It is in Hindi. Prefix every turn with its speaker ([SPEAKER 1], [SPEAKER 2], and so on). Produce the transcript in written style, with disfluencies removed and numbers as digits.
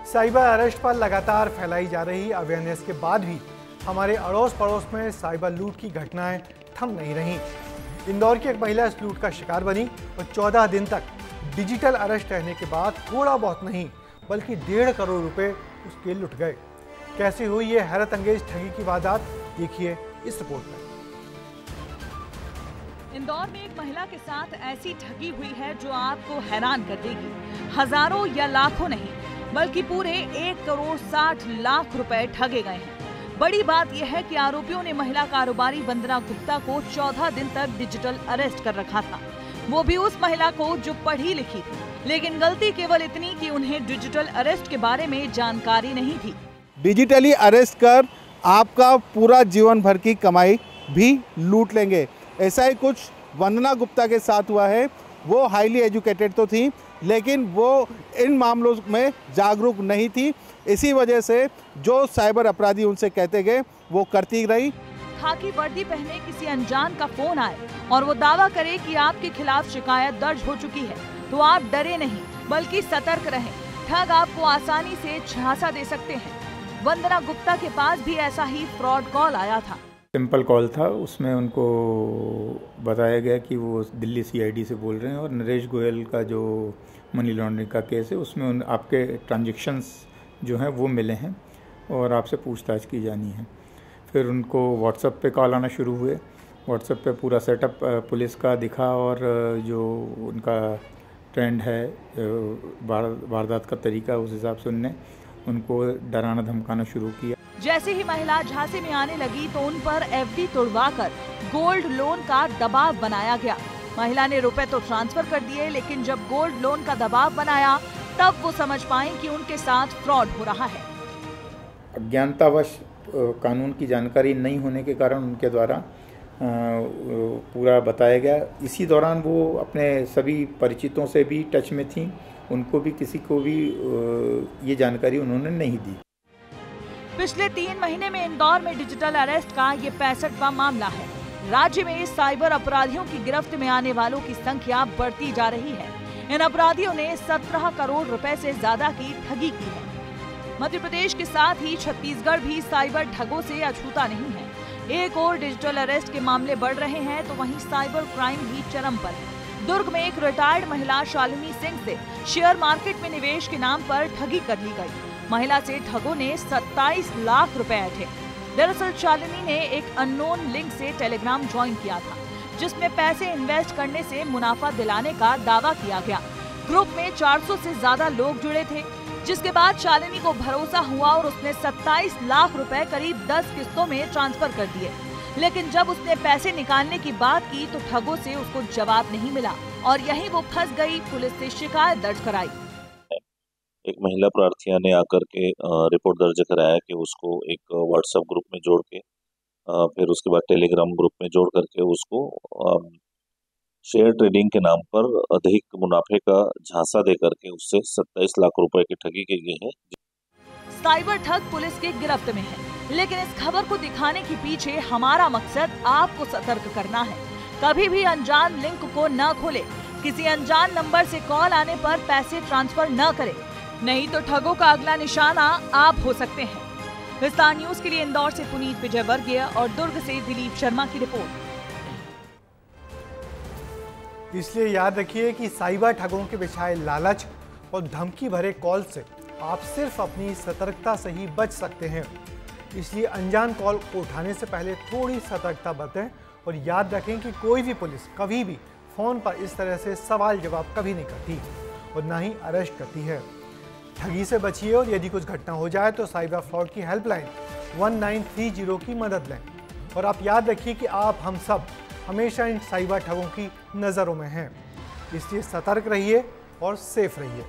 [SPEAKER 1] साइबर अरेस्ट पर लगातार फैलाई जा रही अवेयरनेस के बाद भी हमारे अड़ोस पड़ोस में साइबर लूट की घटनाएं थम नहीं रहीं। इंदौर की एक महिला इस लूट का शिकार बनी और 14 दिन तक डिजिटल अरेस्ट रहने के बाद थोड़ा बहुत नहीं बल्कि 1.5 करोड़ रुपए उसके लुट गए। कैसे हुई ये हैरत अंगेज ठगी की वारदात, देखिए इस रिपोर्ट में।
[SPEAKER 2] इंदौर में एक महिला के साथ ऐसी ठगी हुई है जो आपको हैरान कर देगी। हजारों या लाखों नहीं बल्कि पूरे 1 करोड़ 60 लाख रुपए ठगे गए हैं। बड़ी बात यह है कि आरोपियों ने महिला कारोबारी वंदना गुप्ता को 14 दिन तक डिजिटल अरेस्ट कर रखा था, वो भी उस महिला को जो पढ़ी लिखी थी। लेकिन गलती केवल इतनी कि उन्हें डिजिटल अरेस्ट के बारे में जानकारी नहीं थी।
[SPEAKER 3] डिजिटली अरेस्ट कर आपका पूरा जीवन भर की कमाई भी लूट लेंगे। ऐसा ही कुछ वंदना गुप्ता के साथ हुआ है। वो हाईली एजुकेटेड तो थी लेकिन वो इन मामलों में जागरूक नहीं थी। इसी वजह से जो साइबर अपराधी उनसे कहते गए वो करती रही।
[SPEAKER 2] खाकी वर्दी पहने किसी अनजान का फोन आए और वो दावा करे कि आपके खिलाफ शिकायत दर्ज हो चुकी है, तो आप डरे नहीं बल्कि सतर्क रहें। ठग आपको आसानी से झांसा दे सकते हैं। वंदना गुप्ता के पास भी ऐसा ही फ्रॉड कॉल आया था।
[SPEAKER 4] सिंपल कॉल था, उसमें उनको बताया गया कि वो दिल्ली सीआईडी से बोल रहे हैं और नरेश गोयल का जो मनी लॉन्ड्रिंग का केस है उसमें आपके ट्रांजैक्शंस जो हैं वो मिले हैं और आपसे पूछताछ की जानी है। फिर उनको व्हाट्सएप पे कॉल आना शुरू हुए। व्हाट्सएप पे पूरा सेटअप पुलिस का दिखा और जो उनका ट्रेंड है वारदात का तरीका, उस हिसाब से उनने उनको डराना धमकाना शुरू किया।
[SPEAKER 2] जैसे ही महिला झांसे में आने लगी तो उन पर एफडी तुड़वाकर गोल्ड लोन का दबाव बनाया गया। महिला ने रुपए तो ट्रांसफर कर दिए, लेकिन जब गोल्ड लोन का दबाव बनाया तब वो समझ पाई कि उनके साथ फ्रॉड हो रहा है।
[SPEAKER 4] अज्ञानतावश कानून की जानकारी नहीं होने के कारण उनके द्वारा पूरा बताया गया। इसी दौरान वो अपने सभी परिचितों से भी टच में थी, उनको भी किसी को भी ये जानकारी उन्होंने नहीं दी।
[SPEAKER 2] पिछले 3 महीने में इंदौर में डिजिटल अरेस्ट का ये 65वां मामला है। राज्य में साइबर अपराधियों की गिरफ्त में आने वालों की संख्या बढ़ती जा रही है। इन अपराधियों ने 17 करोड़ रुपए से ज्यादा की ठगी की है। मध्य प्रदेश के साथ ही छत्तीसगढ़ भी साइबर ठगों से अछूता नहीं है। एक और डिजिटल अरेस्ट के मामले बढ़ रहे हैं तो वहीं साइबर क्राइम भी चरम पर है। दुर्ग में एक रिटायर्ड महिला शालिनी सिंह से शेयर मार्केट में निवेश के नाम पर ठगी कर ली गई। महिला से ठगों ने 27 लाख रुपए ऐंठे। दरअसल शालिनी ने एक अननोन लिंक से टेलीग्राम ज्वाइन किया था, जिसमें पैसे इन्वेस्ट करने से मुनाफा दिलाने का दावा किया गया। ग्रुप में 400 से ज्यादा लोग जुड़े थे, जिसके बाद शालिनी को भरोसा हुआ और उसने 27 लाख रुपए करीब 10 किस्तों में ट्रांसफर कर दिए। लेकिन जब उसने पैसे निकालने की बात की तो ठगों से उसको जवाब नहीं मिला और यहीं वो फंस गई। पुलिस से शिकायत दर्ज कराई।
[SPEAKER 5] एक महिला प्रार्थिया ने आकर के रिपोर्ट दर्ज कराया कि उसको एक व्हाट्सएप ग्रुप में जोड़ के फिर उसके बाद टेलीग्राम ग्रुप में जोड़ करके उसको शेयर ट्रेडिंग के नाम पर अधिक मुनाफे का झांसा दे करके उससे 27 लाख रुपए की ठगी की गई है।
[SPEAKER 2] साइबर ठग पुलिस के गिरफ्त में है, लेकिन इस खबर को दिखाने के पीछे हमारा मकसद आपको सतर्क करना है। कभी भी अनजान लिंक को न खोले, किसी अनजान नंबर से कॉल आने पर पैसे ट्रांसफर न करें, नहीं तो ठगों का अगला निशाना आप हो सकते हैं। विस्तार न्यूज के लिए इंदौर से पुनीत विजयवर्गीय और दुर्ग से दिलीप शर्मा की रिपोर्ट।
[SPEAKER 1] इसलिए याद रखिए कि साइबर ठगों के बिछाए लालच और धमकी भरे कॉल से आप सिर्फ अपनी सतर्कता से ही बच सकते हैं। इसलिए अनजान कॉल को उठाने से पहले थोड़ी सतर्कता बरतें और याद रखें कि कोई भी पुलिस कभी भी फोन पर इस तरह से सवाल जवाब कभी नहीं करती और ना ही अरेस्ट करती है। ठगी से बचिए और यदि कुछ घटना हो जाए तो साइबर फ्रॉड की हेल्पलाइन 1930 की मदद लें। और आप याद रखिए कि आप हम सब हमेशा इन साइबर ठगों की नज़रों में हैं। इसलिए सतर्क रहिए और सेफ रहिए।